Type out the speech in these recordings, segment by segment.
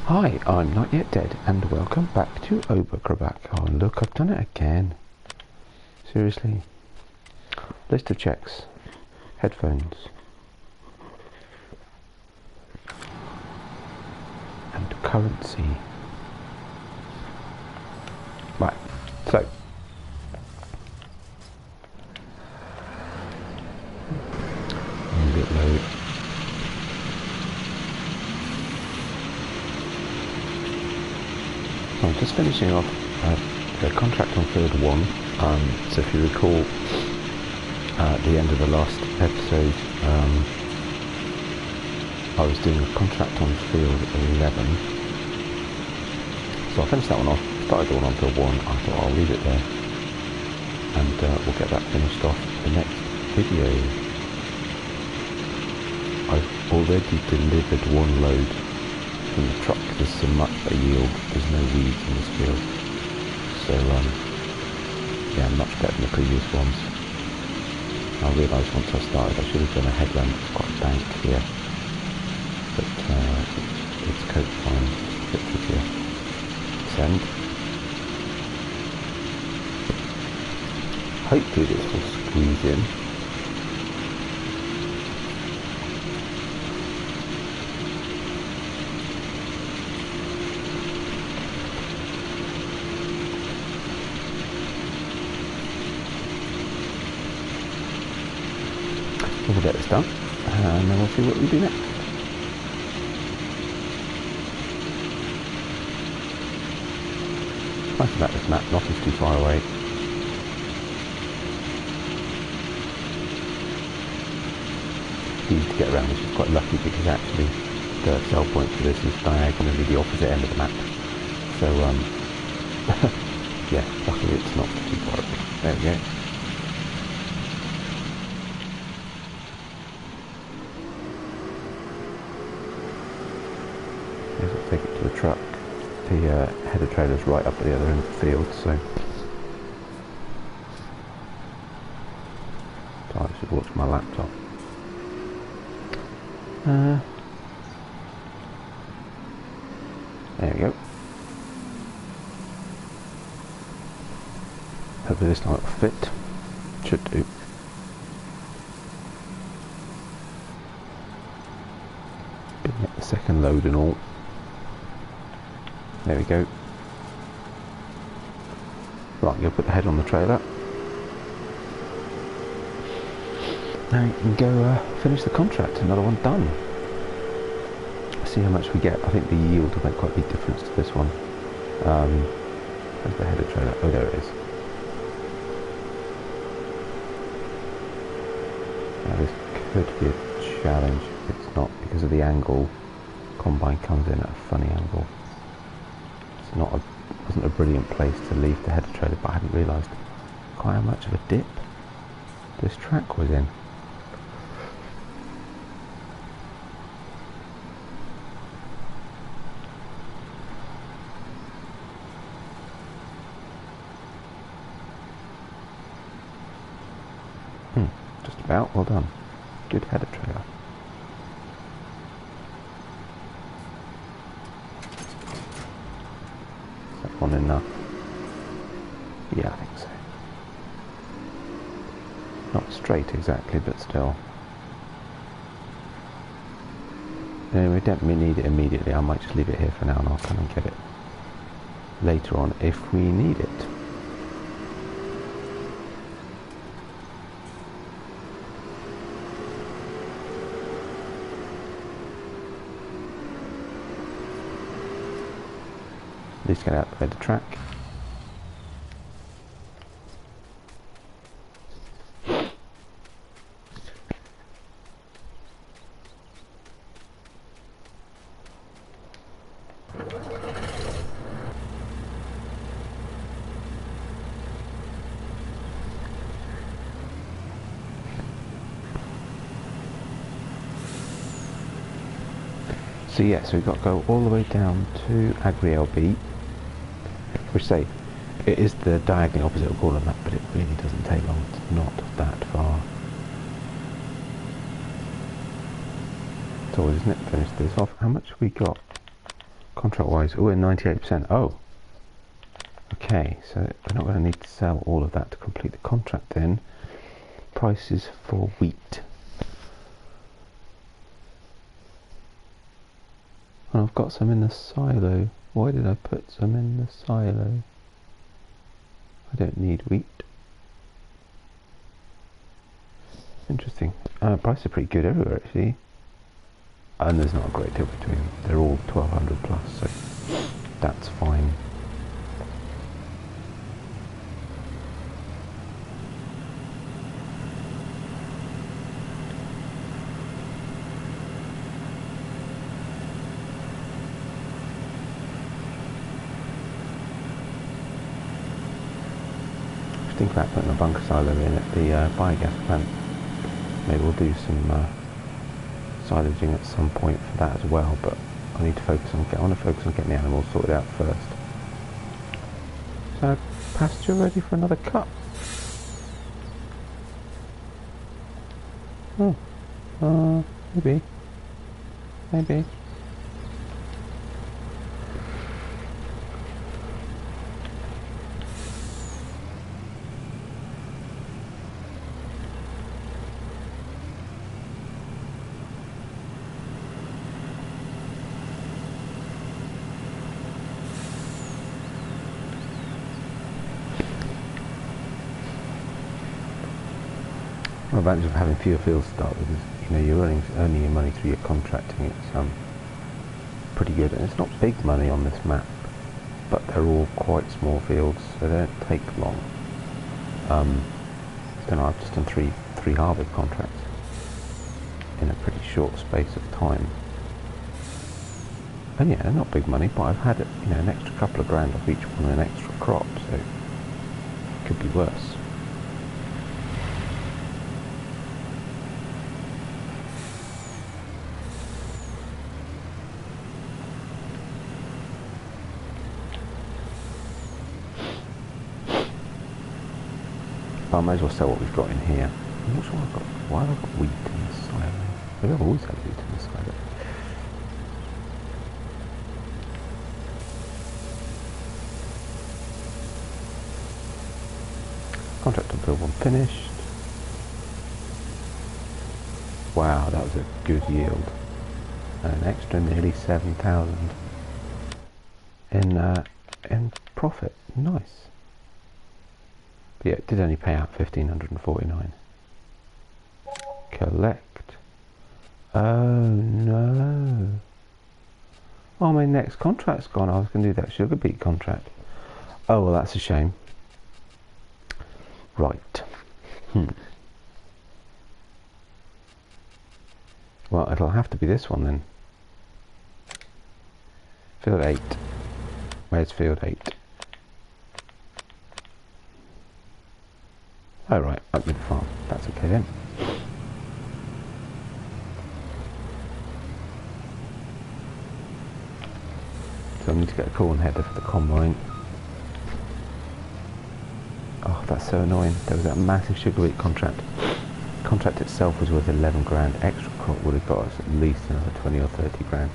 Hi, I'm Not Yet Dead, and welcome back to Oberkrebach. Oh, look, I've done it again. Seriously. List of checks. Headphones. And currency. Right, so. A bit low. I'm just finishing off the contract on field 1. So if you recall, at the end of the last episode, I was doing a contract on field 11. So I finished that one off, started the one on field 1. I thought I'll leave it there, and we'll get that finished off the next video. I've already delivered one load from the truck. There's so much better yield, there's no weeds in this field, so yeah, much better than the previous ones. I realised once I started I should have done a headland. It's quite a bank here, but it's coat fine, it's a bit trickier. Send. Hopefully this will squeeze in. We'll get this done, and then we'll see what we do next. Nice about this map, nothing's too far away. Easy to get around, which is quite lucky because actually the sell point for this is diagonally the opposite end of the map. So, yeah, luckily it's not too far away. There we go. I'll take it to the truck. The header trailer's right up at the other end of the field, so I should watch my laptop. There we go. Hopefully this time it'll fit. Should do. Get the second load and all. There we go. Right, I'm going to put the head on the trailer. Now you can go finish the contract. Another one done. See how much we get. I think the yield will make quite a big difference to this one. Where's the header trailer? Oh, there it is. Now this could be a challenge. It's not, because of the angle. Combine comes in at a funny angle. Wasn't a brilliant place to leave the header trailer, but I hadn't realised quite how much of a dip this track was in. Just about, well done. Good header trailer. One enough? Yeah, I think so. Not straight exactly, but still. Anyway, we don't need it immediately. I might just leave it here for now and I'll come and get it later on if we need it. At least get out the way of the track. So yeah, so we've got to go all the way down to Agri LB. Which say, it is the diagonally opposite of Gordon map, but it really doesn't take long. It's not that far. It's always, isn't it? Finish this off. How much have we got? Contract-wise, oh, we're 98%. Oh, okay, so we're not going to need to sell all of that to complete the contract then. Prices for wheat. And I've got some in the silo. Why did I put some in the silo? I don't need wheat. Interesting. Prices are pretty good everywhere actually. And there's not a great deal between them. They're all 1200 plus, so that's fine. Think about putting a bunker silo in at the biogas plant. Maybe we'll do some silaging at some point for that as well, but I need to focus on getting the animals sorted out first. So pasture ready for another cut. Oh, maybe. The advantage of having fewer fields to start with is, you know, you're earning your money through your contracting. It's pretty good, and it's not big money on this map, but they're all quite small fields, so they don't take long. I don't know, I've just done three harvest contracts in a pretty short space of time. And yeah, they're not big money, but I've had, you know, an extra couple of grand off each one and an extra crop, so it could be worse. I might as well sell what we've got in here. I'm not sure why have I got wheat in the silo? Maybe I've always had wheat in the silo. Contract on field 1 finished. Wow, that was a good yield. An extra nearly 7,000 in profit. Nice. But yeah, it did only pay out 1,549. Collect. Oh no. Oh, my next contract's gone. I was going to do that sugar beet contract. Oh, well, that's a shame. Right. Well, it'll have to be this one then. Field 8. Where's field 8? Oh, right, up mid farm. That's okay then. So I need to get a corn header for the combine. Oh, that's so annoying. There was that massive sugar beet contract. The contract itself was worth 11 grand. Extra crop would have got us at least another 20 or 30 grand.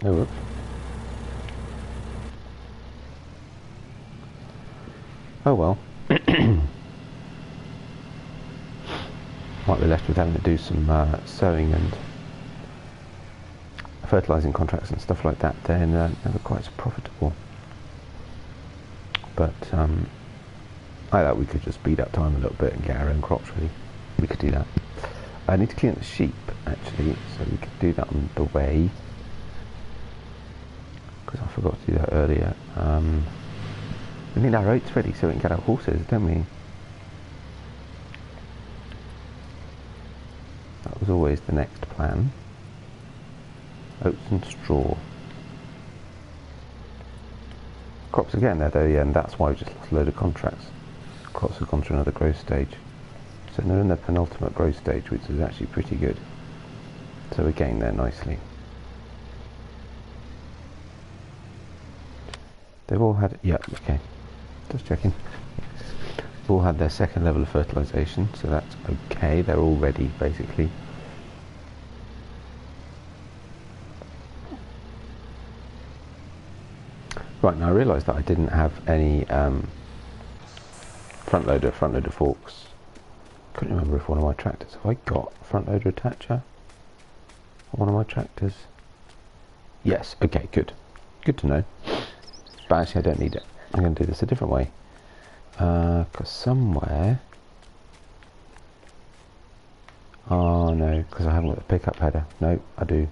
Oh, whoops. Oh well. Might be left with having to do some sowing and fertilising contracts and stuff like that. They're never quite so profitable. But I thought we could just speed up time a little bit and get our own crops ready. We could do that. I need to clean up the sheep actually, so we could do that on the way. Because I forgot to do that earlier. We need our oats ready so we can get our horses, don't we? That was always the next plan. Oats and straw. Crops again there though, yeah, and that's why we just lost a load of contracts. Crops have gone through another growth stage. So they're in the penultimate growth stage, which is actually pretty good. So we're getting there nicely. They've all had, yeah, okay. Just checking. All had their second level of fertilisation, so that's okay. They're all ready, basically. Right, now I realised that I didn't have any front loader forks. Couldn't remember if one of my tractors. Have I got front loader attacher on one of my tractors? Yes. Okay. Good. Good to know. But actually, I don't need it. I'm going to do this a different way. Because somewhere. Oh no, because I haven't got the pickup header. No, I do.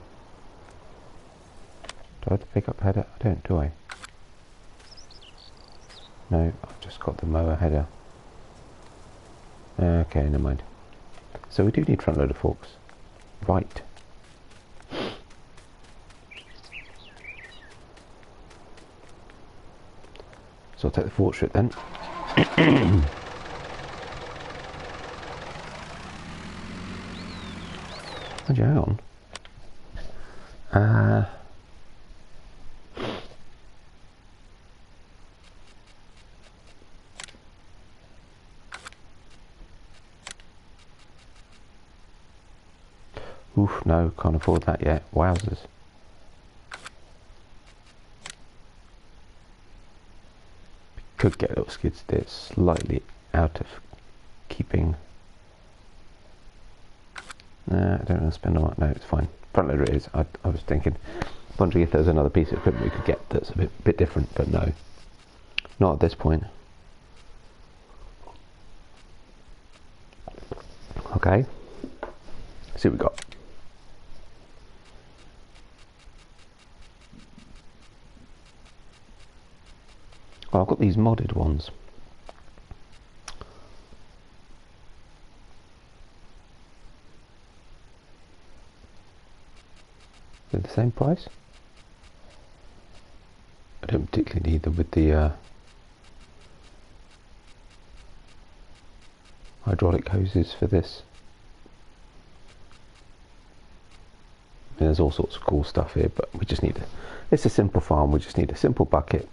Do I have the pickup header? I don't, do I? No, I've just got the mower header. Okay, never mind. So we do need front loader forks. Right. So I'll take the fork strip then. Hang on. Oof, no, can't afford that yet. Wowzers. Could get a little skid steer slightly out of keeping. Nah, I don't want to spend a lot. No, it's fine. Front loader it is. I was wondering if there was another piece of equipment we could get that's a bit different, but no. Not at this point. Okay. Let's see what we got. Oh, I've got these modded ones. They're the same price? I don't particularly need them with the hydraulic hoses for this. And there's all sorts of cool stuff here, but we just need it's a simple farm, we just need a simple bucket.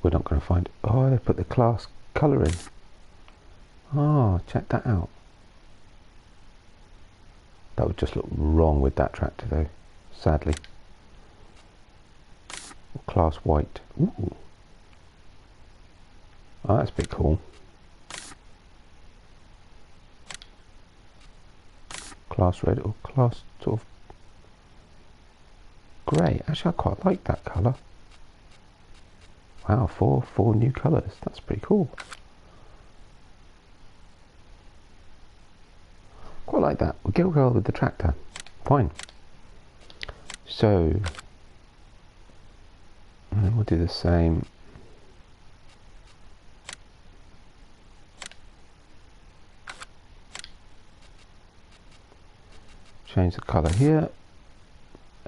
We're not going to find it. Oh, they put the class colour in. Oh, check that out. That would just look wrong with that tractor though, sadly. Class white. Ooh. Oh, that's a bit cool. Class red or class sort of grey. Actually, I quite like that colour. Wow, four new colours. That's pretty cool. Quite like that. We'll go with the tractor. Fine. So, and then we'll do the same. Change the colour here.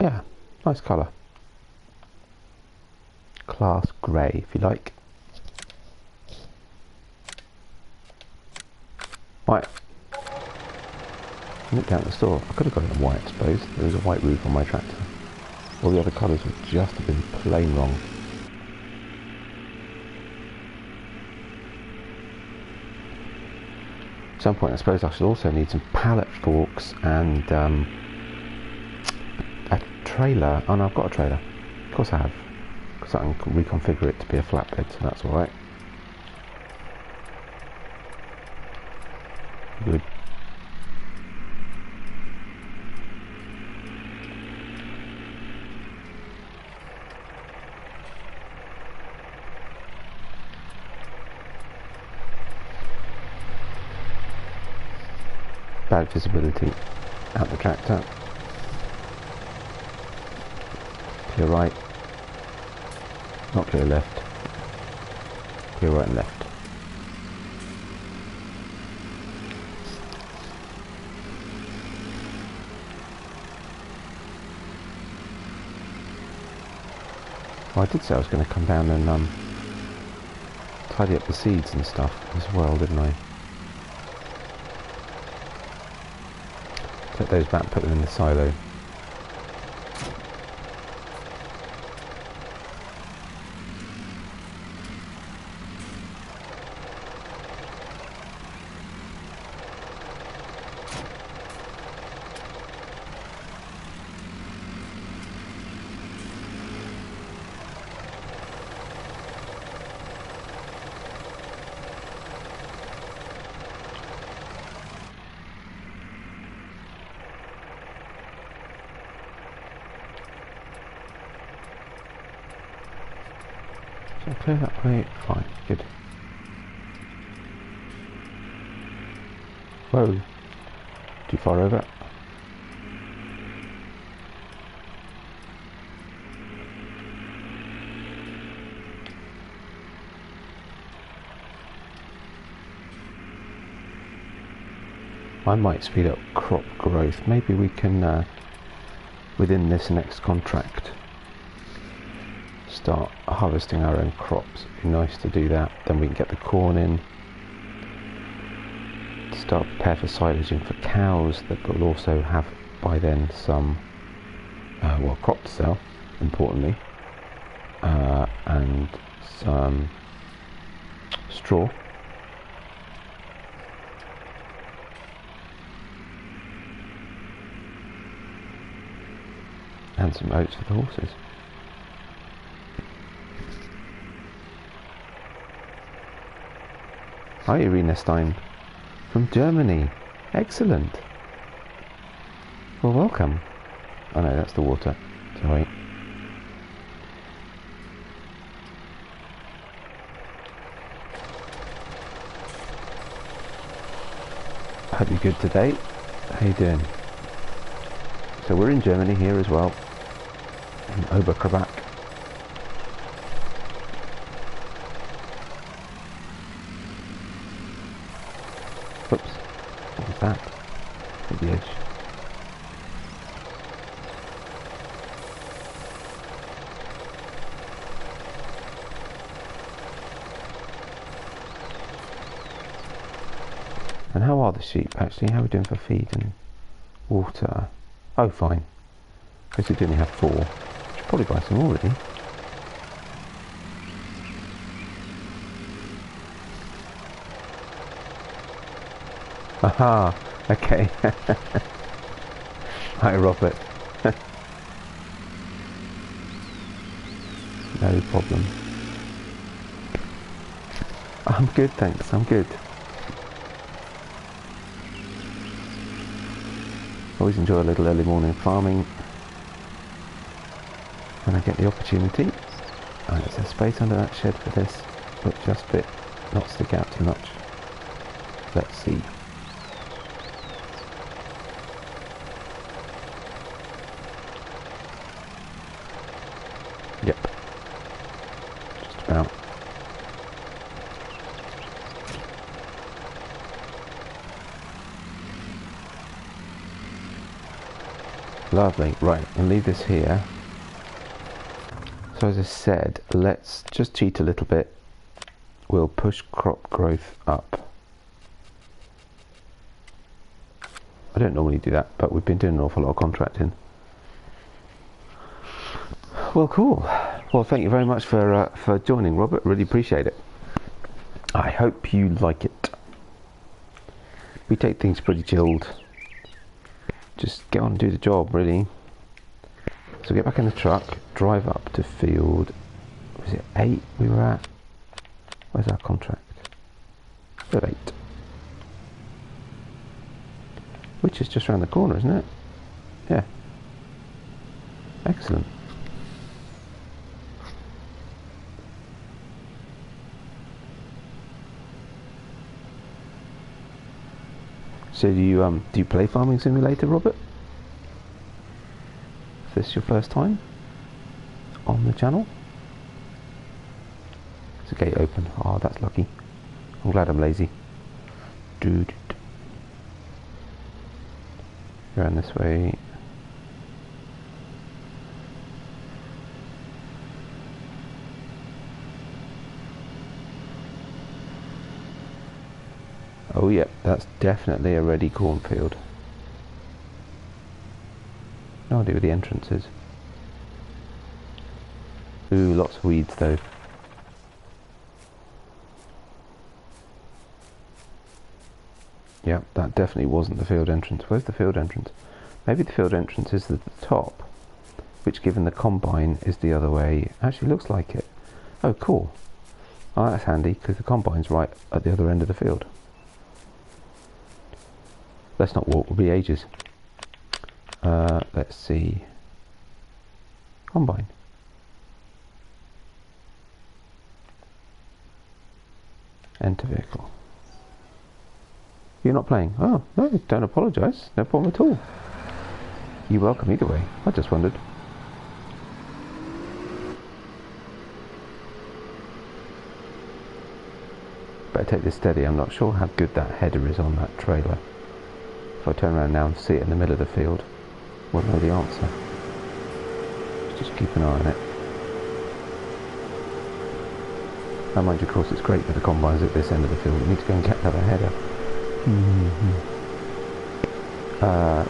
Yeah, nice colour. Class grey, if you like. Right. Look down at the store. I could have got it in white, I suppose. There was a white roof on my tractor. All the other colours would just have been plain wrong. At some point, I suppose I should also need some pallet forks and a trailer. Oh no, I've got a trailer. Of course I have. Because I can reconfigure it to be a flatbed, so that's alright. Good. Bad visibility out the tractor. Clear right. Not clear left. Clear right and left. Well, I did say I was going to come down and tidy up the seeds and stuff as well, didn't I? Take those back and put them in the silo. So clear that way, fine, good. Whoa, too far over. I might speed up crop growth. Maybe we can, within this next contract, start harvesting our own crops. It'd be nice to do that. Then we can get the corn in, start prepare for silaging for cows. That will also have by then some well, crop to sell, importantly, and some straw. And some oats for the horses. Hi, Irina Stein from Germany. Excellent. Well, welcome. Oh no, that's the water. Sorry. I hope you're good today. How you doing? So we're in Germany here as well, in Oberkrebach. Oops, what was that? Hit the edge. And how are the sheep actually? How are we doing for feed and water? Oh, fine. Because we only have 4. Should probably buy some more, really. Aha, okay. Hi, Robert. No problem. I'm good, thanks. I'm good. Always enjoy a little early morning farming when I get the opportunity. There's a space under that shed for this, but just fit, not stick out too much. Let's see. Yep. Just about. Lovely. Right, and leave this here. So as I said, let's just cheat a little bit. We'll push crop growth up. I don't normally do that, but we've been doing an awful lot of contracting. Well, cool. Well, thank you very much for joining, Robert. Really appreciate it. I hope you like it. We take things pretty chilled. Just get on and do the job, really. So get back in the truck, drive up to field, was it 8 we were at? Where's our contract? Field 8. Which is just around the corner, isn't it? Yeah. Excellent. So do you play Farming Simulator, Robert? Is this your first time on the channel? Is the gate open? Oh, that's lucky. I'm glad I'm lazy. Dude. Around this way. Oh yeah, that's definitely a ready cornfield. No idea where the entrance is. Ooh, lots of weeds though. Yep, that definitely wasn't the field entrance. Where's the field entrance? Maybe the field entrance is at the top, which given the combine is the other way. Actually looks like it. Oh, cool. Oh, that's handy, because the combine's right at the other end of the field. Let's not walk, we'll be ages. Let's see. Combine. Enter vehicle. You're not playing? Oh, no, don't apologise. No problem at all. You're welcome either way. I just wondered. Better take this steady. I'm not sure how good that header is on that trailer. If I turn around now and see it in the middle of the field, we'll know the answer. Just keep an eye on it. And mind you, of course, it's great that the combine's at this end of the field. We need to go and catch another header.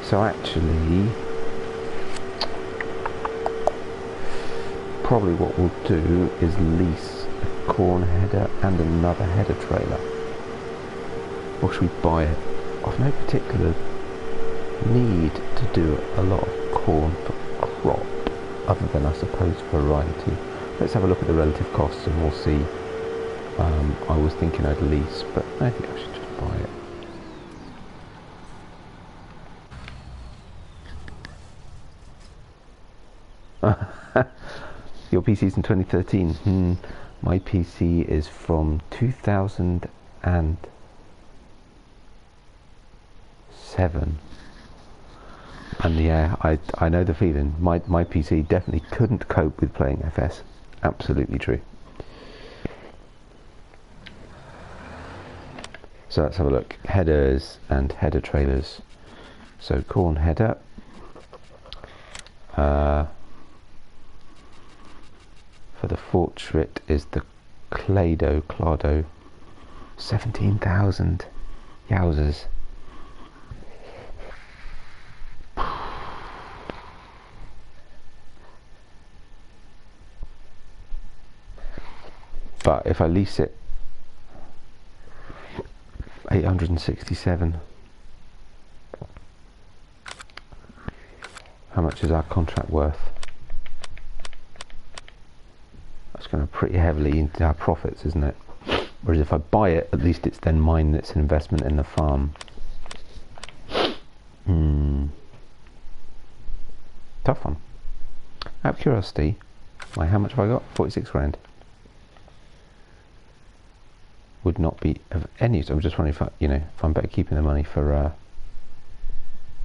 So actually, probably what we'll do is lease a corn header and another header trailer. Or should we buy it? I've no particular need to do a lot of corn for crop, other than I suppose variety. Let's have a look at the relative costs and we'll see. I was thinking I'd lease, but I think I should just buy it. Your PC's in 2013. My PC is from 2007. And yeah, I know the feeling. My PC definitely couldn't cope with playing FS. Absolutely true. So let's have a look. Headers and header trailers. So corn header. For the Fortschritt is the Clado. 17,000. Yowzers. But if I lease it, 867. How much is our contract worth? That's going to pretty heavily into our profits, isn't it? Whereas if I buy it, at least it's then mine, it's an investment in the farm. Tough one. Out of curiosity, how much have I got? 46 grand. Would not be of any use. I'm just wondering if if I'm better keeping the money for a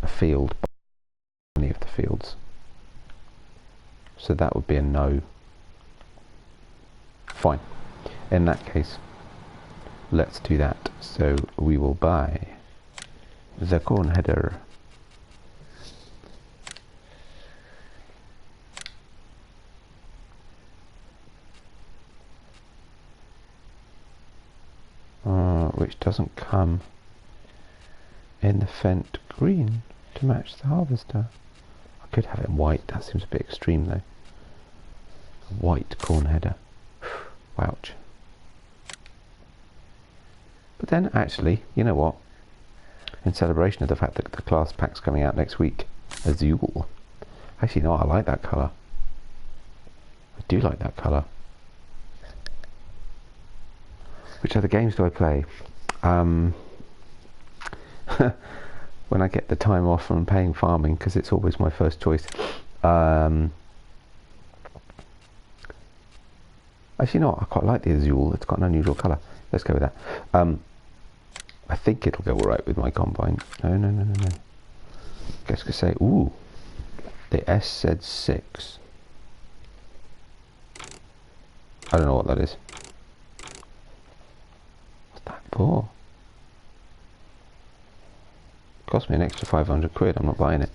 field, any of the fields. So that would be a no. Fine. In that case, let's do that. So we will buy the corn header. Which doesn't come in the Fendt green to match the harvester. I could have it in white, that seems a bit extreme though. A white corn header. Wouch. But then actually, you know what? In celebration of the fact that the class pack's coming out next week, Azul. Actually no, I like that colour. I do like that colour. Which other games do I play? When I get the time off from paying farming, because it's always my first choice. Actually, no, I quite like the Azul. It's got an unusual colour. Let's go with that. I think it'll go alright with my combine. No. Guess I could say, ooh, the SZ6. I don't know what that is. For cost me an extra 500 quid. I'm not buying it.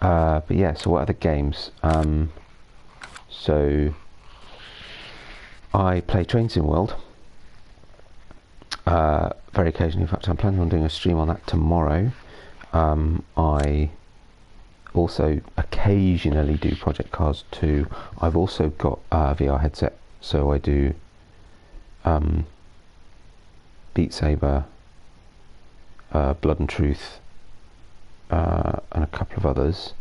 But yeah, so what other games? So I play Train Sim World very occasionally. In fact, I'm planning on doing a stream on that tomorrow. I also occasionally do Project Cars 2. I've also got a VR headset, so I do Beat Saber, Blood and Truth, and a couple of others.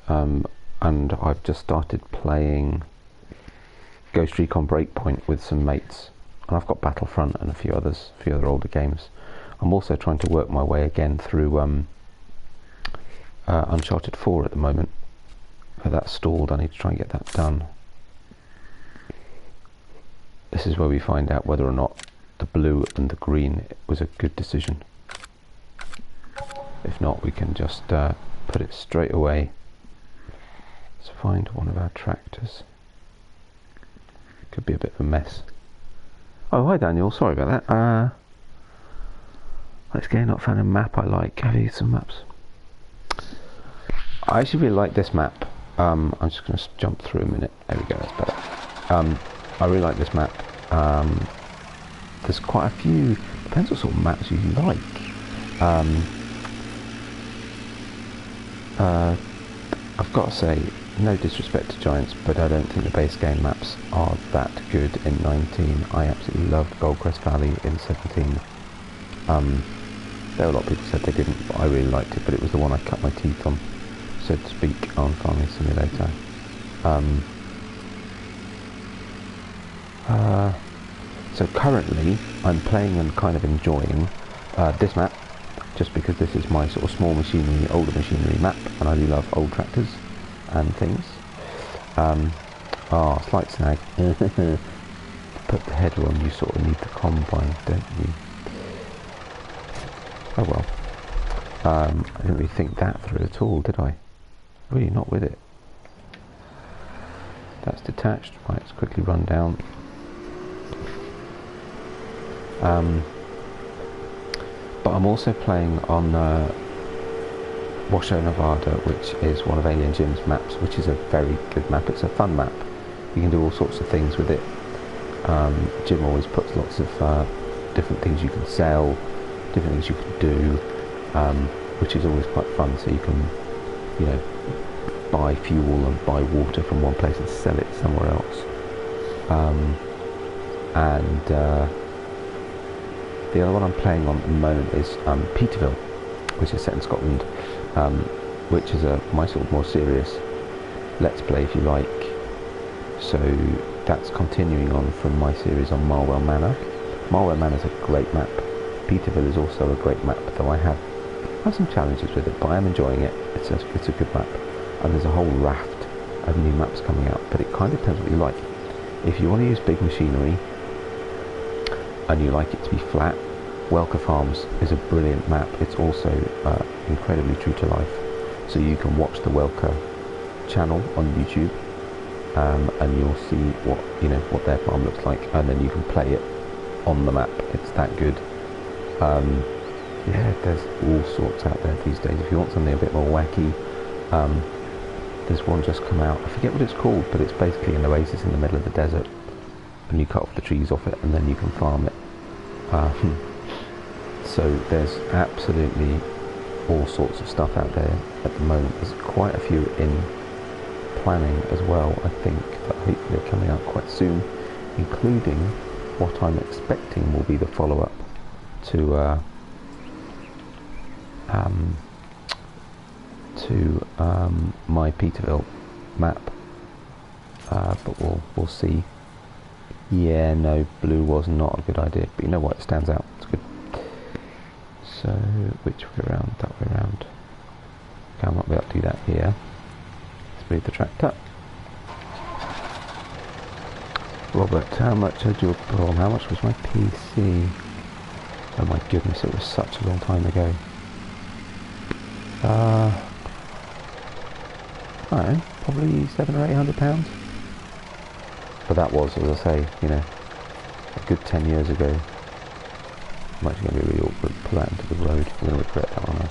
And I've just started playing Ghost Recon Breakpoint with some mates, and I've got Battlefront and a few other older games. I'm also trying to work my way again through Uncharted 4 at the moment. That's stalled. I need to try and get that done. This is where we find out whether or not the blue and the green was a good decision. If not, we can just put it straight away. Let's find one of our tractors. Could be a bit of a mess. Oh, hi Daniel, sorry about that. Let's go, not found a map I like. Have you some maps? I actually really like this map. I'm just going to jump through a minute. There we go, that's better. I really like this map. There's quite a few, depends what sort of maps you like. I've got to say, no disrespect to Giants, but I don't think the base game maps are that good in 19. I absolutely loved Goldcrest Valley in 17. There were a lot of people said they didn't, but I really liked it, but it was the one I cut my teeth on, so to speak, on Farming Simulator. So currently I'm playing and kind of enjoying this map, just because this is my sort of small machinery, older machinery map, and I do love old tractors and things. Slight snag. To put the header on, you sort of need the combine, don't you? Oh well. I didn't really think that through at all, did I? Really not with it. That's detached. Right, let's quickly run down. But I'm also playing on Washoe, Nevada, which is one of Alien Jim's maps, which is a very good map. It's a fun map. You can do all sorts of things with it. Jim always puts lots of different things you can sell, different things you can do, which is always quite fun. So you can, you know, buy fuel and buy water from one place and sell it somewhere else. The other one I'm playing on at the moment is Peterville, which is set in Scotland, which is my sort of more serious Let's Play, if you like. So that's continuing on from my series on Marwell Manor. Marwell Manor is a great map. Peterville is also a great map, though I have some challenges with it, but I am enjoying it. It's a good map, and there's a whole raft of new maps coming out, but it kind of depends what you like. If you want to use big machinery and you like it to be flat, Welker Farms is a brilliant map. It's also incredibly true to life, so you can watch the Welker channel on YouTube, and you'll see what their farm looks like, and then you can play it on the map. It's that good. Yeah, there's all sorts out there these days. If you want something a bit more wacky, there's one just come out. I forget what it's called, but it's basically an oasis in the middle of the desert, and you cut off the trees off it, and then you can farm it. So there's absolutely all sorts of stuff out there at the moment. There's quite a few in planning as well, I think, that hopefully are coming out quite soon, including what I'm expecting will be the follow-up to my Peterville map, but we'll see. Yeah, no, blue was not a good idea, but you know what, it stands out, it's good. So, which way around? That way around. Okay, I'm not going to do that here. Let's move the tractor. Robert, how much had your problem? How much was my PC? Oh my goodness, it was such a long time ago. I don't know, probably £700 or £800. But that was, as I say, you know, a good 10 years ago. I'm actually going to be really awkward to pull out into the road. I'm going to regret that one.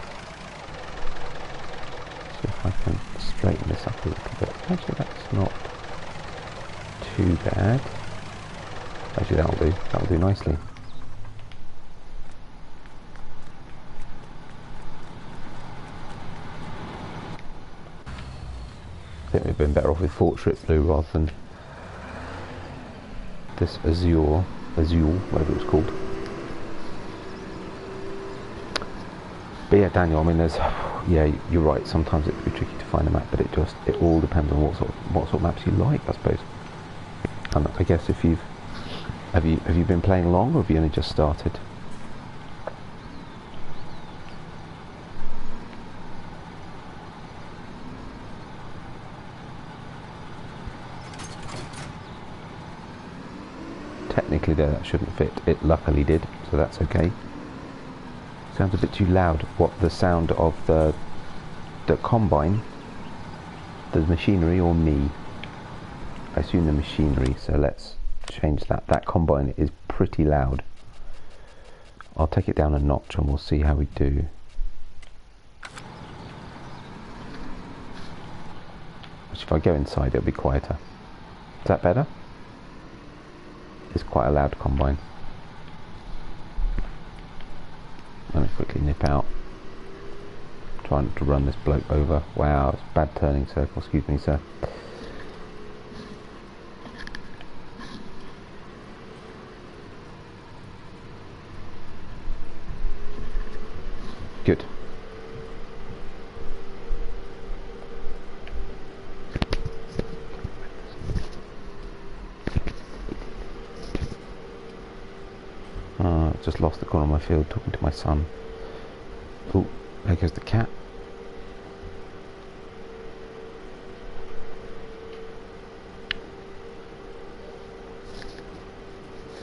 See if I can straighten this up a little bit. Actually, that's not too bad. Actually, that'll do nicely. think we've been better off with Fortress Blue rather than this Azure, whatever it's called. But yeah, Daniel, I mean, yeah, you're right. Sometimes it can be tricky to find a map, but it all depends on what sort of maps you like, I suppose. And I guess if have you been playing long, or have you only just started? Technically there, that shouldn't fit. It luckily did, so that's okay. Sounds a bit too loud. What, the sound of the combine, the machinery, or me? I assume the machinery, so let's change that. That combine is pretty loud. I'll take it down a notch and we'll see how we do. Which, if I go inside, it'll be quieter. Is that better? It's quite a loud combine. Let me quickly nip out. Trying to run this bloke over. Wow, it's a bad turning circle. Excuse me, sir. Good. Just lost the corner of my field talking to my son. Oh, there goes the cat.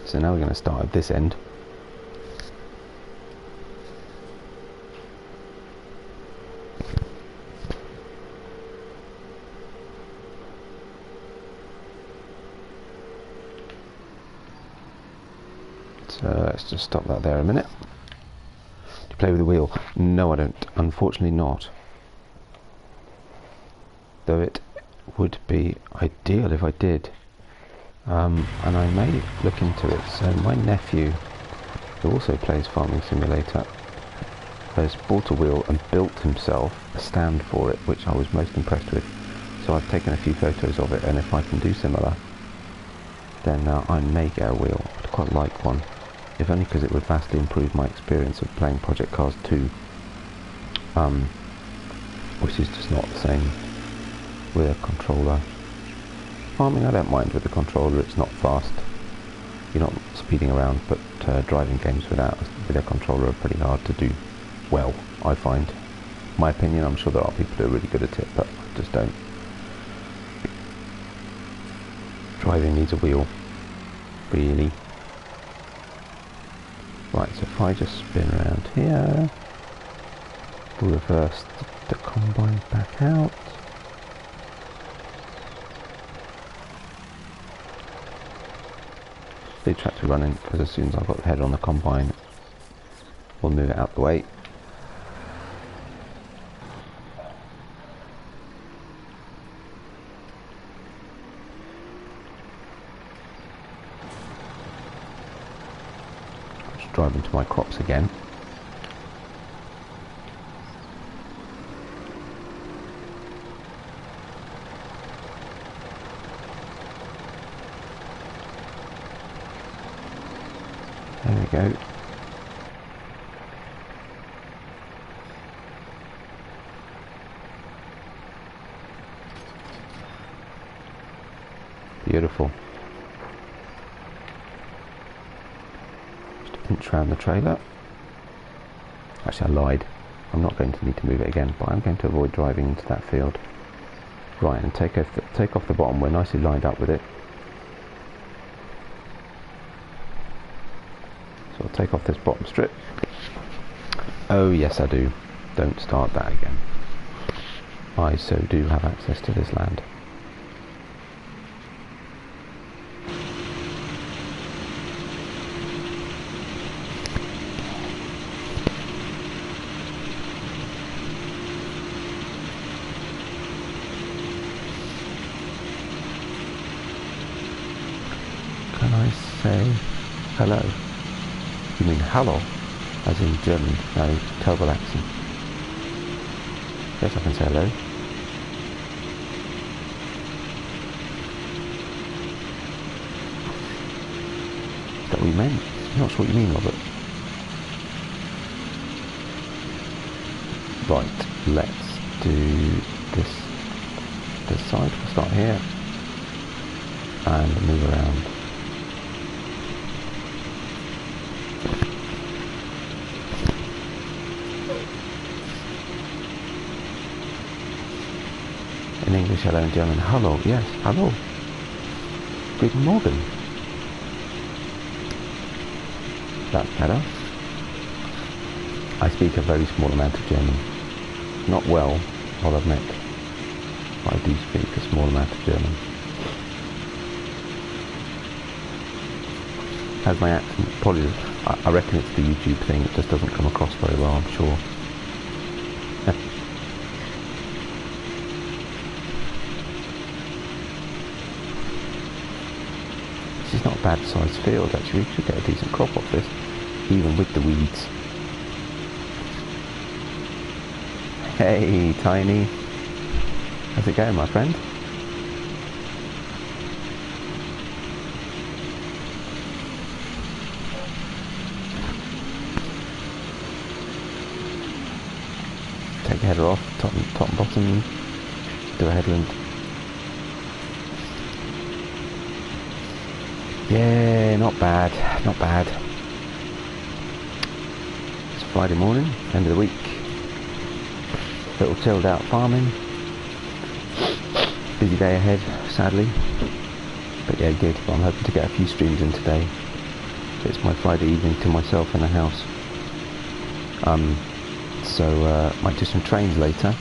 So now we're going to start at this end. So let's just stop that there a minute. Do you play with the wheel? No, I don't. Unfortunately not. Though it would be ideal if I did. And I may look into it. So my nephew, who also plays Farming Simulator, has bought a wheel and built himself a stand for it, which I was most impressed with. So I've taken a few photos of it, and if I can do similar, then I may get a wheel. I'd quite like one. If only because it would vastly improve my experience of playing Project Cars 2, which is just not the same with a controller. I mean, I don't mind with the controller, it's not fast. You're not speeding around, but driving games with a controller are pretty hard to do well, I find. My opinion, I'm sure there are people who are really good at it, but I just don't. Driving needs a wheel, really. Right, so if I just spin around here, we'll reverse the combine back out. The tractor running, because as soon as I've got the header on the combine, we'll move it out the way. Drive into my crops again. There we go. Beautiful. Inch around the trailer. Actually, I lied. I'm not going to need to move it again, but I'm going to avoid driving into that field. Right, and take off the bottom. We're nicely lined up with it. So I'll take off this bottom strip. Oh yes, I do. Don't start that again. I so do have access to this land. Can I say hello? You mean hallo, as in German? No, terrible accent. Yes, I can say hello. immense. I'm not sure what you mean, Robert. Right, let's do this side. We'll start here and move around. In English, hello. In German, hallo. Yes, hallo. Guten Morgen. That's better. I speak a very small amount of German. Not well, I'll admit. But I do speak a small amount of German. How's my accent? Probably, I reckon it's the YouTube thing. It just doesn't come across very well, I'm sure. This is not a bad sized field, actually. We should get a decent crop off this, even with the weeds. Hey, Tiny. How's it going, my friend? Take a header off, top and bottom. Do a headland. Yeah, not bad, not bad. It's Friday morning, end of the week. Little chilled out farming. Busy day ahead, sadly. But yeah, good. But I'm hoping to get a few streams in today. It's my Friday evening to myself in the house. So might do some trains later.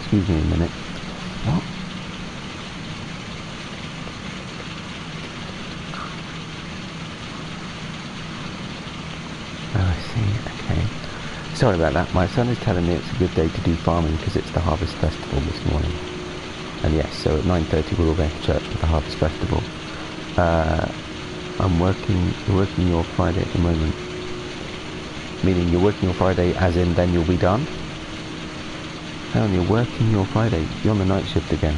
Excuse me a minute. What? Oh, I see. Okay. Sorry about that. My son is telling me it's a good day to do farming because it's the Harvest Festival this morning. And yes, so at 9:30 we're all going to church for the Harvest Festival. You're working your Friday at the moment. Meaning you're working your Friday as in then you'll be done? Helen, you're working your Friday. You're on the night shift again.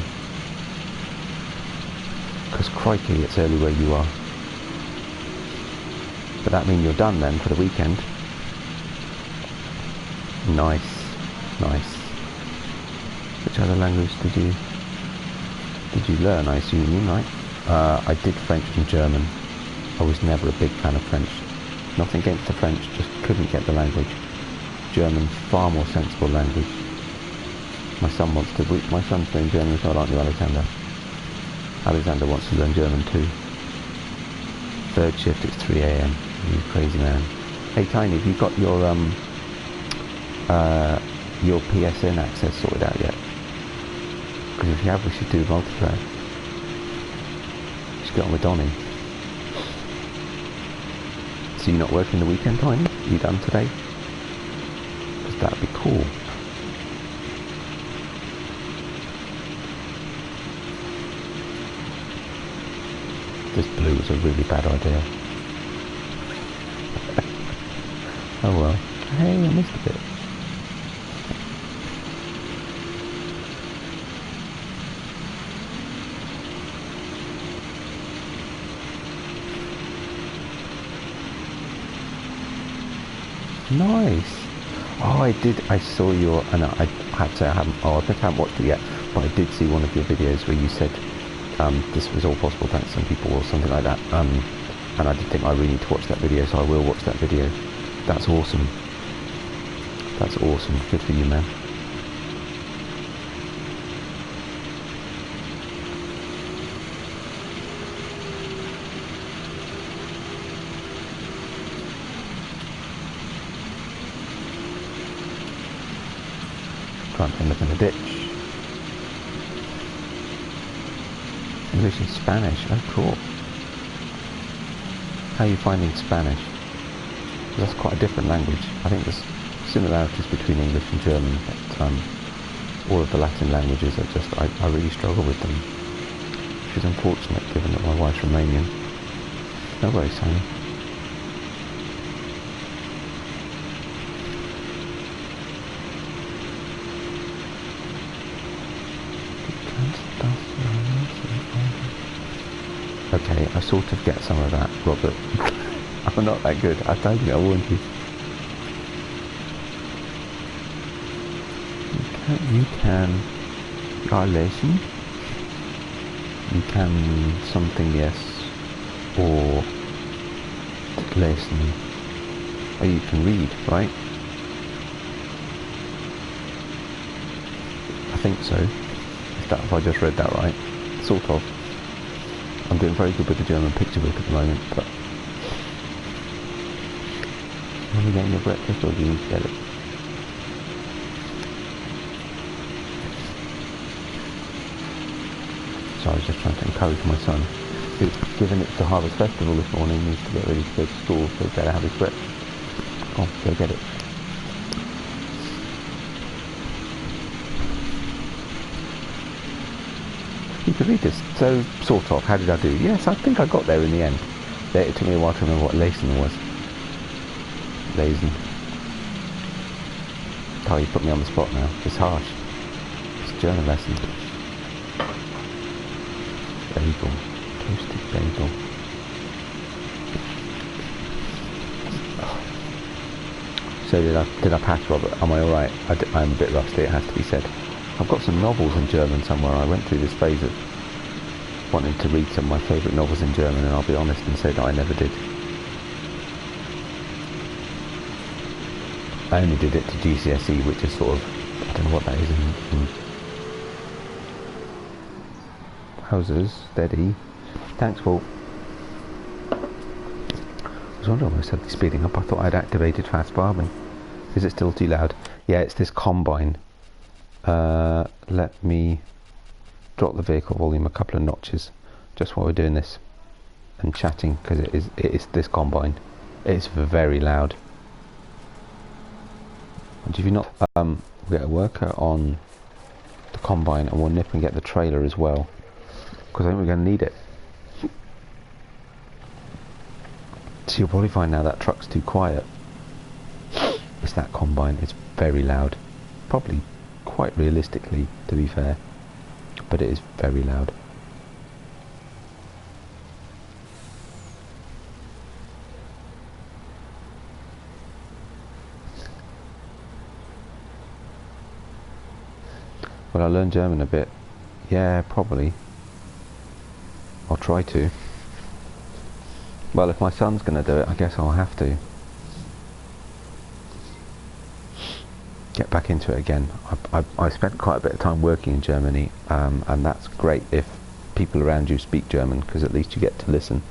Because crikey, it's early where you are. But that means you're done then for the weekend. Nice, nice. Which other language did you learn? I assume you, right? I did French and German. I was never a big fan of French. Nothing against the French, just couldn't get the language. German, far more sensible language. My son wants to. My son's learning German as well, aren't you, Alexander? Alexander wants to learn German too. Third shift, it's 3 a.m. You crazy man. Hey, Tiny, have you got your PSN access sorted out yet? Because if you have, we should do multiplayer. Just get on with Donnie. So you're not working the weekend, Tiny? Are you done today? Because that'd be cool. This blue was a really bad idea. Oh well. Hey, I missed a bit. Nice. Oh, I saw your, and I have to say I haven't watched it yet, but I did see one of your videos where you said this was all possible thanks to some people or something like that, and I did think I really need to watch that video, so I will watch that video. That's awesome. That's awesome. Good for you, man. Try and look in the ditch. English and Spanish. Oh, cool. How are you finding Spanish? That's quite a different language. I think there's similarities between English and German, but all of the Latin languages are just, I really struggle with them. Which is unfortunate given that my wife's Romanian. No worries, honey. Okay, I sort of get some of that, Robert. I'm not that good. I told you, I warned you. You can listen. You can something, yes, or listen. Or you can read, right? I think so. If I just read that right, sort of. I'm doing very good with the German picture book at the moment, but are you getting your breakfast or do you need to get it? So I was just trying to encourage my son, who, given it's the Harvest Festival this morning, needs to get ready to go to school, so he's better have his breakfast. Oh, go get it. You can read this. So, sort of. How did I do? Yes, I think I got there in the end. It took me a while to remember what lesen was. Lesen. Oh, you put me on the spot now. It's harsh. It's German lesson. Bagel. Toasted bagel. So did I pass, Robert? Am I alright? I'm a bit rusty, it has to be said. I've got some novels in German somewhere. I went through this phase of wanting to read some of my favourite novels in German, and I'll be honest and say that I never did. I only did it to GCSE, which is sort of, I don't know what that is in houses, steady. Thanks, Paul. I was wondering why I was suddenly speeding up. I thought I'd activated fast farming. Is it still too loud? Yeah, it's this combine. Let me drop the vehicle volume a couple of notches just while we're doing this and chatting, because it is this combine. It's very loud. And if you not we'll get a worker on the combine, and we'll nip and get the trailer as well, because I think we're going to need it. So you'll probably find now that truck's too quiet. It's that combine. It's very loud. Probably quite realistically, to be fair, but it is very loud. Well, I learned German a bit. Yeah, probably. I'll try to. Well, if my son's going to do it, I guess I'll have to get back into it again. I spent quite a bit of time working in Germany, and that's great if people around you speak German, because at least you get to listen.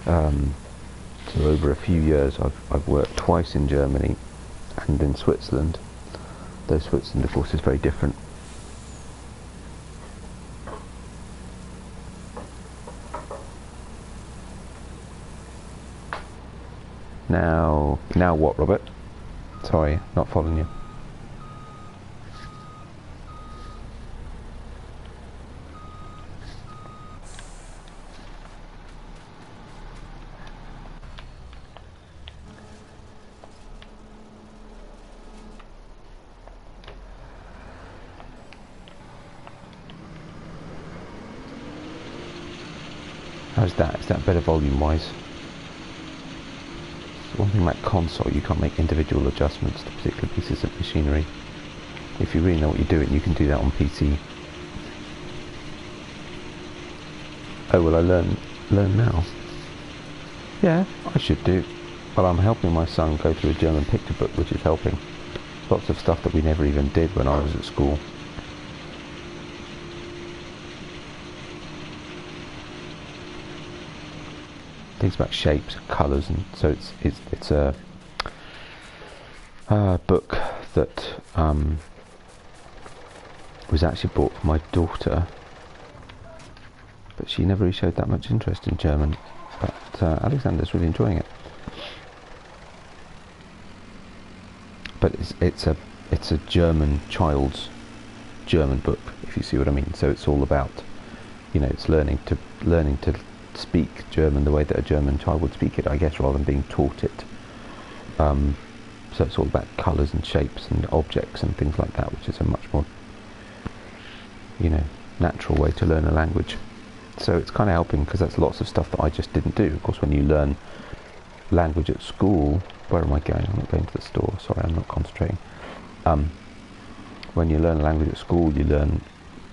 So over a few years I've worked twice in Germany and in Switzerland, though Switzerland of course is very different. Now what, Robert? Sorry, not following you. How's that? Is that better volume-wise? One thing about console, you can't make individual adjustments to particular pieces of machinery. If you really know what you're doing, you can do that on PC. Oh, will I learn now? Yeah, I should do. Well, I'm helping my son go through a German picture book, which is helping. Lots of stuff that we never even did when I was at school. Things about shapes, colours, and so it's a book that was actually bought for my daughter, but she never really showed that much interest in German. But Alexander's really enjoying it. But it's a German child's German book, if you see what I mean. So it's all about, it's learning to speak German the way that a German child would speak it, I guess, rather than being taught it. So it's all about colours and shapes and objects and things like that, which is a much more, natural way to learn a language. So it's kind of helping, because that's lots of stuff that I just didn't do. Of course, when you learn language at school, where am I going? I'm not going to the store. Sorry, I'm not concentrating. When you learn a language at school, you learn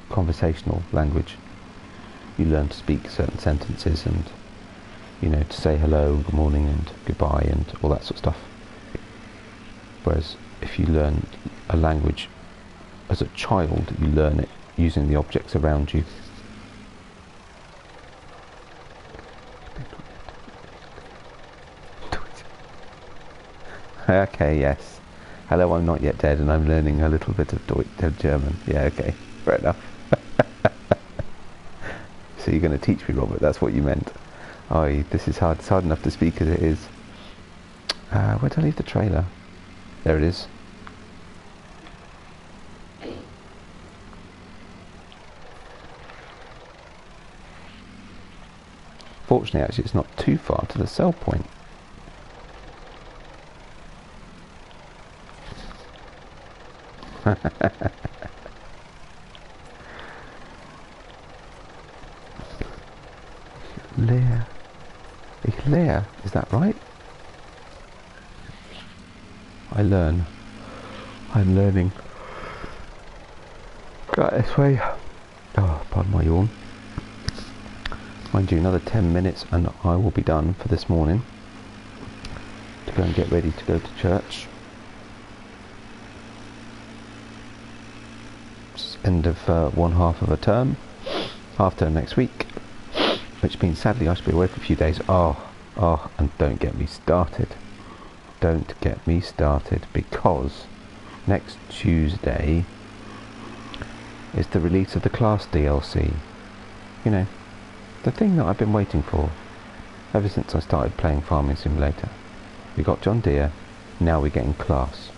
conversational language. You learn to speak certain sentences, and to say hello, good morning, and goodbye, and all that sort of stuff. Whereas if you learn a language as a child, you learn it using the objects around you. Okay, yes. Hello, I'm not yet dead, and I'm learning a little bit of German. Yeah, okay, fair enough. So you're going to teach me, Robert? That's what you meant. Oh, this is hard. It's hard enough to speak as it is. Where did I leave the trailer? There it is. Fortunately, actually, it's not too far to the sell point. Ich lehre. Is that right? I learn. I'm learning. Right, this way. Oh, pardon my yawn. Mind you, another 10 minutes and I will be done for this morning. To go and get ready to go to church. It's end of one half of a term. Half term next week. Which means sadly I should be away for a few days. Oh, and don't get me started. Don't get me started, because next Tuesday is the release of the Class DLC. The thing that I've been waiting for ever since I started playing Farming Simulator. We got John Deere, now we're getting Class.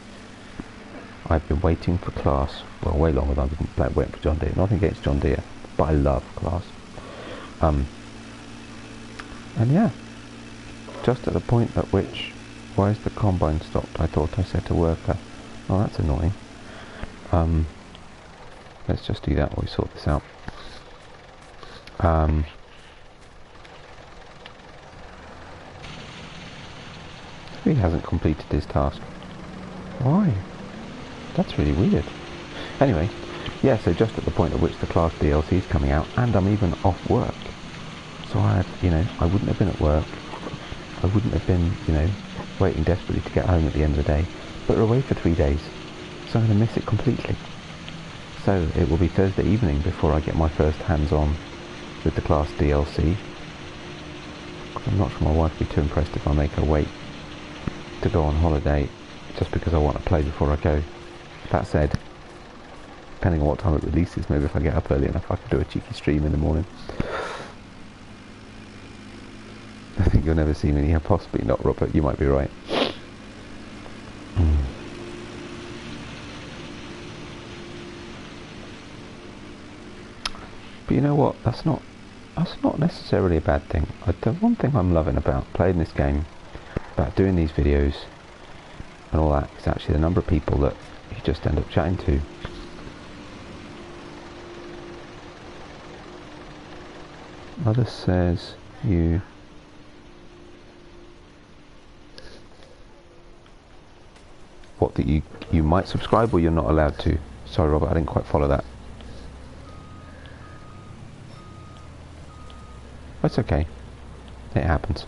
I've been waiting for Class, well, way longer than I've been waiting for John Deere. Nothing against John Deere, but I love Class. And yeah, just at the point at which, why is the combine stopped? I thought I set a worker. Oh, that's annoying. Let's just do that while we sort this out. He hasn't completed his task. Why? That's really weird. Anyway, yeah, so just at the point at which the Class DLC is coming out, and I'm even off work. So I wouldn't have been at work. I wouldn't have been, waiting desperately to get home at the end of the day. But we're away for 3 days, so I'm going to miss it completely. So it will be Thursday evening before I get my first hands-on with the Class DLC. I'm not sure my wife will be too impressed if I make her wait to go on holiday just because I want to play before I go. That said, depending on what time it releases, maybe if I get up early enough I could do a cheeky stream in the morning. I think you'll never see me here, possibly not, Robert, you might be right. But you know what, that's not necessarily a bad thing. The one thing I'm loving about playing this game, about doing these videos and all that, is actually the number of people that you just end up chatting to. Mother says you... What, that you might subscribe or you're not allowed to? Sorry, Robert, I didn't quite follow that. That's okay. It happens.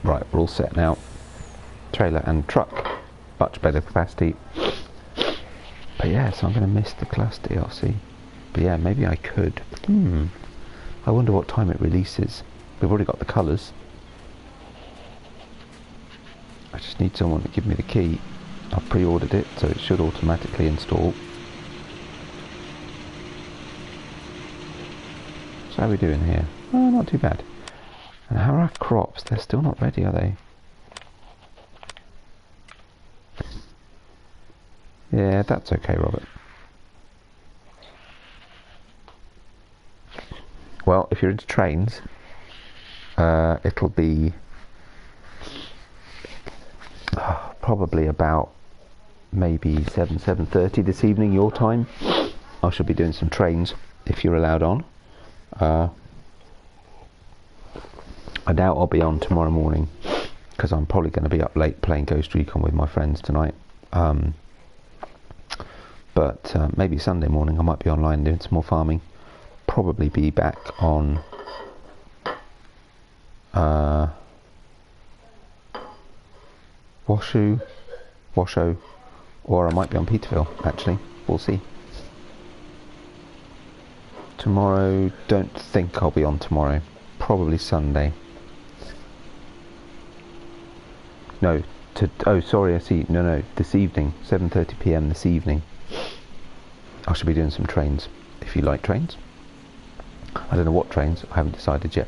Right, we're all set now. Trailer and truck. Much better capacity. But yeah, so I'm going to miss the Class DLC. But yeah, maybe I could. I wonder what time it releases. We've already got the colours. I just need someone to give me the key. I've pre-ordered it, so it should automatically install. So how are we doing here? Oh, not too bad. And how are our crops? They're still not ready, are they? Yeah, that's okay, Robert. Well, if you're into trains, it'll be probably about maybe 7:30 this evening your time, I shall be doing some trains if you're allowed on. I doubt I'll be on tomorrow morning because I'm probably going to be up late playing Ghost Recon with my friends tonight. But maybe Sunday morning I might be online doing some more farming. Probably be back on Washoe, or I might be on Peterville, actually. We'll see. Tomorrow, don't think I'll be on tomorrow. Probably Sunday. No, sorry, I see. No, this evening, 7:30 PM this evening. I should be doing some trains, if you like trains. I don't know what trains, I haven't decided yet.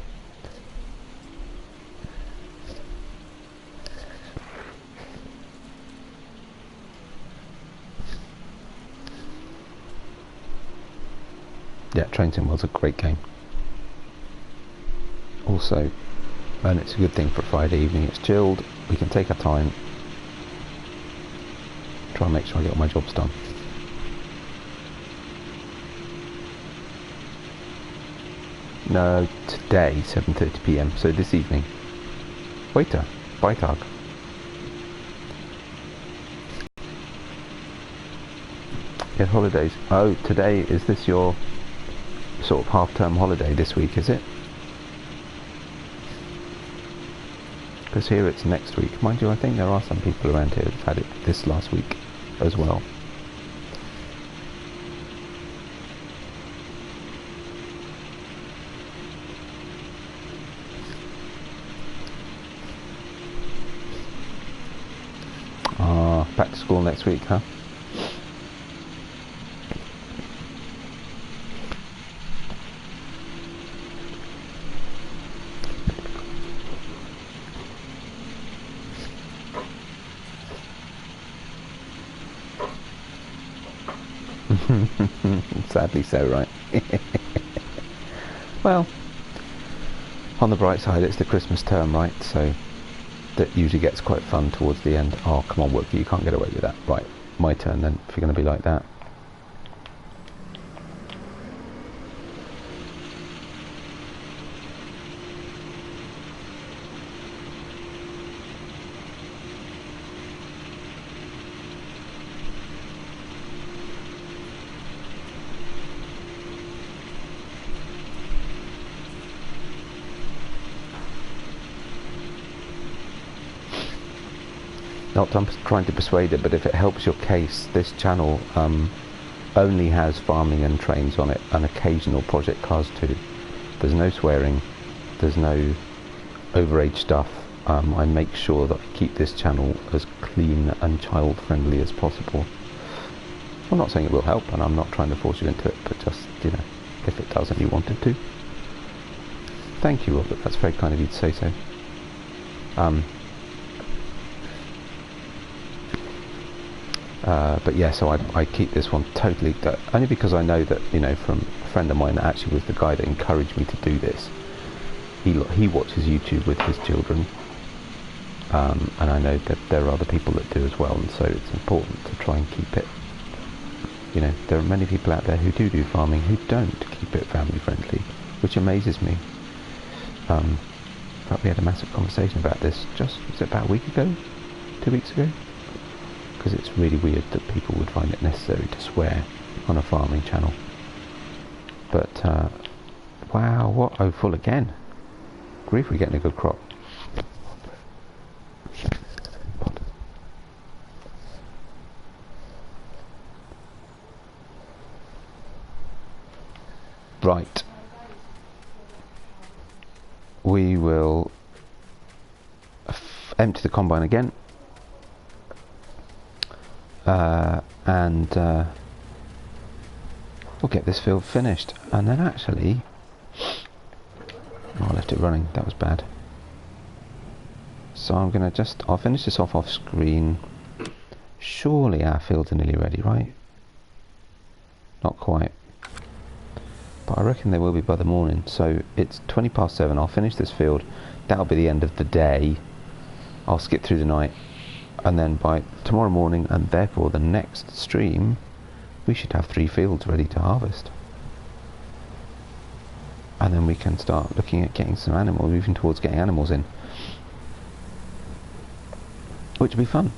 Yeah, Train Sim was a great game. Also, and it's a good thing for Friday evening, it's chilled, we can take our time, try and make sure I get all my jobs done. No, today, 7:30 PM, so this evening. Waiter, Beitag. Get holidays. Oh, today, is this your sort of half-term holiday this week, is it? Because here it's next week. Mind you, I think there are some people around here who've had it this last week as well. Back to school next week, huh? Sadly so, right? Well, on the bright side, it's the Christmas term, right? So that usually gets quite fun towards the end. Oh, come on, Wookie, you can't get away with that. Right, my turn then, if you're going to be like that. Not trying to persuade it, but if it helps your case, this channel only has farming and trains on it, and occasional Project Cars too. There's no swearing, there's no overage stuff. I make sure that I keep this channel as clean and child friendly as possible. I'm not saying it will help, and I'm not trying to force you into it, but just, you know, if it does and you wanted to. Thank you, Robert, that's very kind of you to say so. But yeah, so I keep this one totally, only because I know that, you know, from a friend of mine that actually was the guy that encouraged me to do this. He watches YouTube with his children, and I know that there are other people that do as well, and so it's important to try and keep it, you know, there are many people out there who do farming who don't keep it family friendly, which amazes me. But we had a massive conversation about this was it about a week ago? 2 weeks ago? Because it's really weird that people would find it necessary to swear on a farming channel. But, wow, what? Oh, full again. Grief, we're getting a good crop. Right. We will empty the combine again. And we'll get this field finished, and then actually I left it running, that was bad, so I'm gonna I'll finish this off screen. Surely our fields are nearly ready, right? Not quite, but I reckon they will be by the morning. So it's 7:20. I'll finish this field, that'll be the end of the day. I'll skip through the night, And then by tomorrow morning, and therefore the next stream, we should have 3 fields ready to harvest. And then we can start looking at getting some animals, moving towards getting animals in, which will be fun.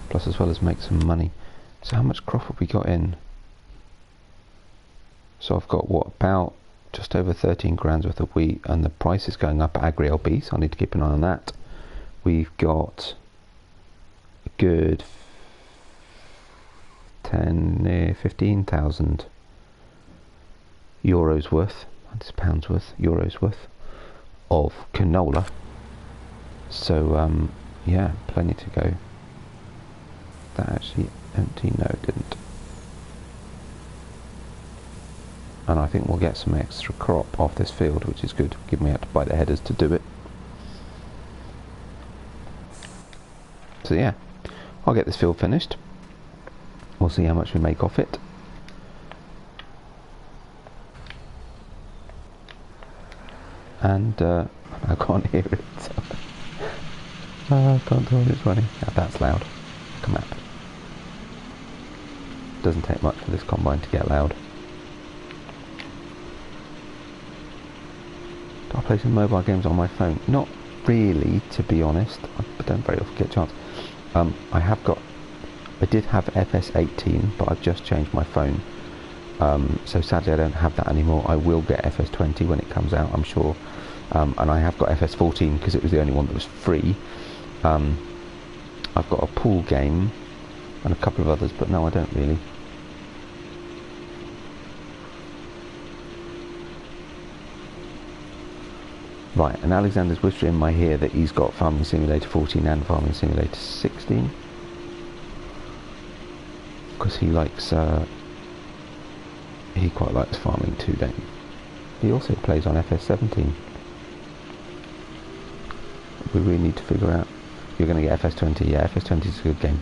Plus, as well as make some money. So how much crop have we got in? So I've got, what, about just over 13 grand's worth of wheat, and the price is going up at Agri LB, so I need to keep an eye on that. We've got a good near 15,000 euros worth, that's pounds worth, euros worth of canola. So yeah, plenty to go. That actually empty? No, it didn't. And I think we'll get some extra crop off this field, which is good, given we had to buy the headers to do it. So yeah, I'll get this field finished. We'll see how much we make off it. And I can't hear it. I can't tell when it's running. Oh, that's loud. Come up. Doesn't take much for this combine to get loud. Do I play some mobile games on my phone? Not really, to be honest. I don't very often get a chance. I did have FS18, but I've just changed my phone. So sadly I don't have that anymore. I will get FS20 when it comes out, I'm sure. And I have got FS14 because it was the only one that was free. I've got a pool game and a couple of others, but no, I don't really. Right, and Alexander's whispering in my ear that he's got Farming Simulator 14 and Farming Simulator 16. Because he likes, he quite likes farming too, don't he? He also plays on FS17. We really need to figure out. You're going to get FS20. Yeah, FS20 is a good game.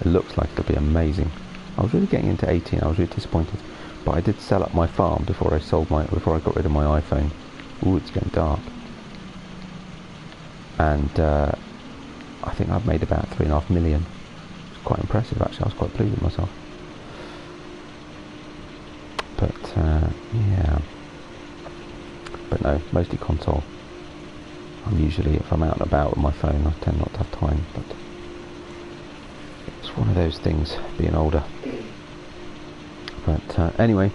It looks like it'll be amazing. I was really getting into 18. I was really disappointed, but I did sell up my farm before I got rid of my iPhone. Ooh, it's getting dark. And I think I've made about 3.5 million. It's quite impressive, actually. I was quite pleased with myself. But yeah. But no, mostly console. I'm usually, if I'm out and about with my phone, I tend not to have time, but it's one of those things, being older. But anyway,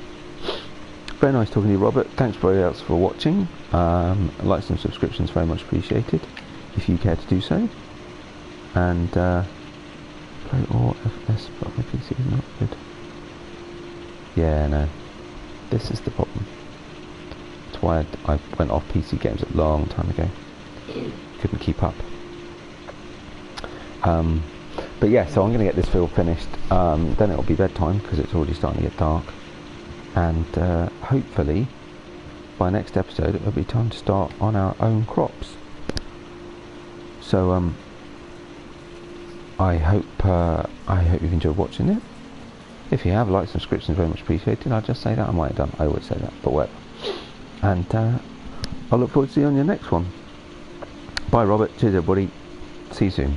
very nice talking to you, Robert. Thanks very much for watching. Likes and subscriptions very much appreciated, if you care to do so. And play all FS, but my PC is not good. Yeah, no, this is the problem. That's why I went off PC games a long time ago. Couldn't keep up. But yeah, so I'm going to get this field finished. Then it'll be bedtime because it's already starting to get dark. And hopefully by next episode it'll be time to start on our own crops. So I hope you've enjoyed watching it. If you have, likes and subscriptions very much appreciated. I'll just say that. I might have done. I always say that, but whatever. And I'll look forward to seeing you on your next one. Bye, Robert. Cheers, everybody. See you soon.